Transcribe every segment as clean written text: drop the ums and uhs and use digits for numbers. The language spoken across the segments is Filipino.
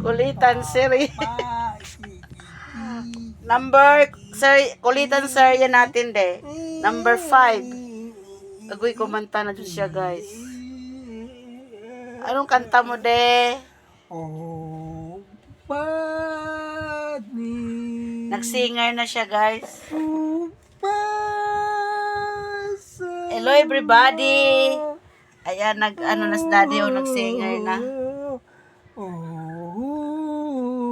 Kulitan, sir. Number, sir, kulitan, sir, yan natin, de. Number 5. Agoy, kumanta na dyan siya, guys. Anong kanta mo, de? Oh, Padni. Nagsinger na siya, guys. Oh, Hello, everybody. Ayan, ano na si daddy, nagsinger na.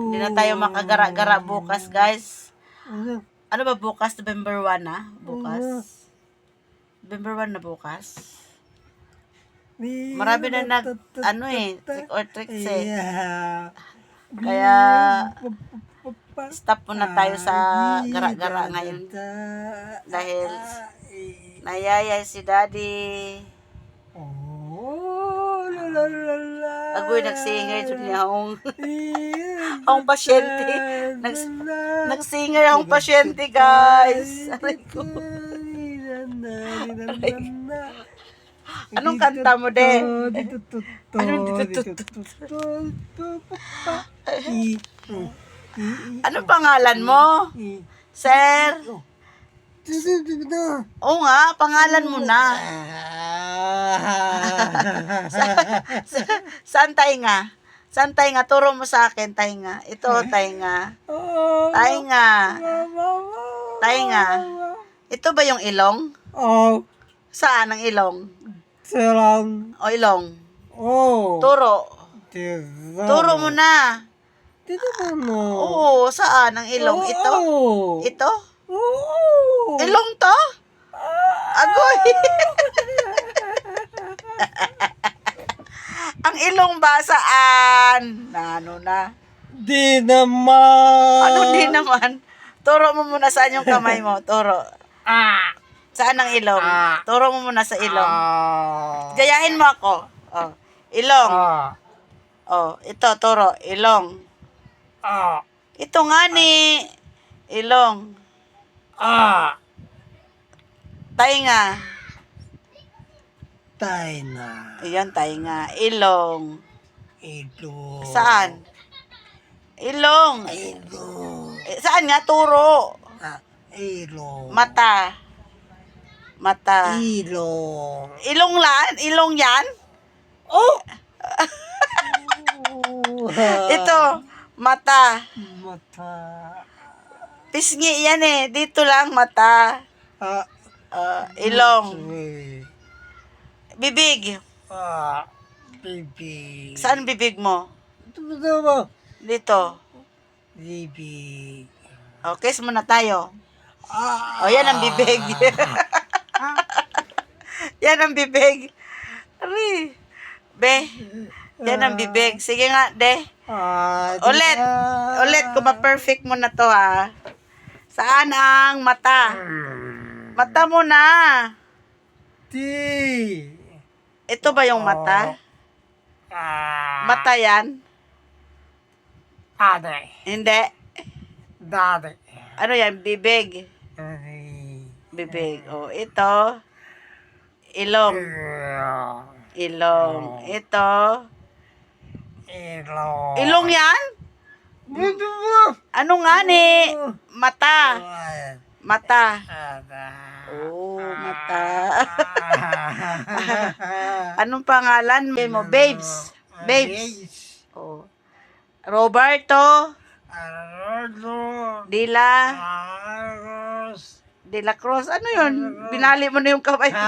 Hindi na tayo makagara-gara bukas, guys. Ano ba bukas? November 1 na? Bukas? November 1 na bukas? Marami na trick or tricks eh. Kaya, stop muna tayo sa gara-gara ngayon. Dahil, nayayay si daddy. Agoy, nagsinger dyan niya ang pasyente. Nagsinger ang pasyente, guys. Aray ko. Anong kanta mo, de? Anong Anong pangalan mo? Sir? Oo nga, pangalan mo na. Saan tainga? Saan tainga? Turo mo sa akin, tainga. Ito, tainga. Tainga. Tainga. Ito ba yung ilong? Oh, Saan ang ilong? silang. O ilong? Oh, Turo. tira. Turo mo na. Dito mo. Oo, saan ang ilong? Ito? Ito? Oh. Ilong to? Agoy. Ang ilong ba saan? Ano na? Di naman. Ano di naman? Turo mo muna saan yung kamay mo. Turo. Saan ang ilong? Turo mo muna sa ilong. Gayahin mo ako. Oh. Ilong. Oh, ito, turo. Ilong. Ito nga ni. Ilong. Tainga. Taina. Ayan, tainga. Ilong. Ito. Saan? Ilong. Ito. Saan nga? Turo. Ilong. Mata. Mata. Ilong. Ilong lan? Ilong yan? Oh! Ito. Mata. Mata. Pisngi yan eh. Dito lang mata. Ilong. Bibig. Bibig. Saan bibig mo? Ito ba? Dito. Bibig. O, kiss muna tayo. O, yan ang bibig. Yan ang bibig. Ari. Be. Yan ang bibig. Sige nga, de. Ulit. Ulit, kung ma-perfect mo na to, ha. Saan ang mata? Mata mo na. Ito ba yung mata? Mata yan? Ade. Hindi. Dade. Ano yan? Bibig. Bibig. O, ito. Ilong. Ilong. Ito. Ilong. Ilong yan? Dito ba? Ano nga ni? Mata. Mata. Ada. Oh, mata. Anong pangalan mo? Babes. Babes. Oh. Roberto. Dila. De la Cruz. Ano yun? Binali mo na yung kamay ko.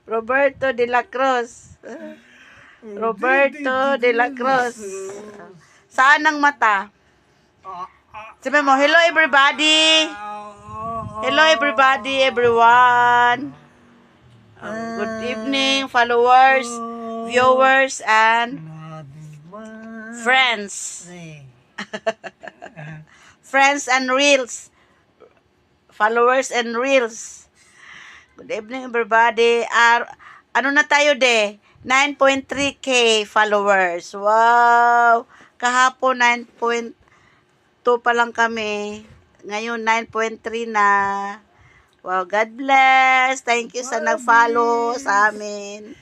Roberto de la Cruz. Roberto de la Cruz. Saan ang mata? Sabi mo, hello everybody. Hello everybody, everyone. Good evening, followers, viewers, and friends. Friends and reels. Followers and reels. Good evening, everybody. Ano na tayo, de? 9.3K followers. Wow! Kahapon, 9.2 pa lang kami. Ngayon, 9.3 na. Wow, God bless. Thank you sa nag-follow sa amin.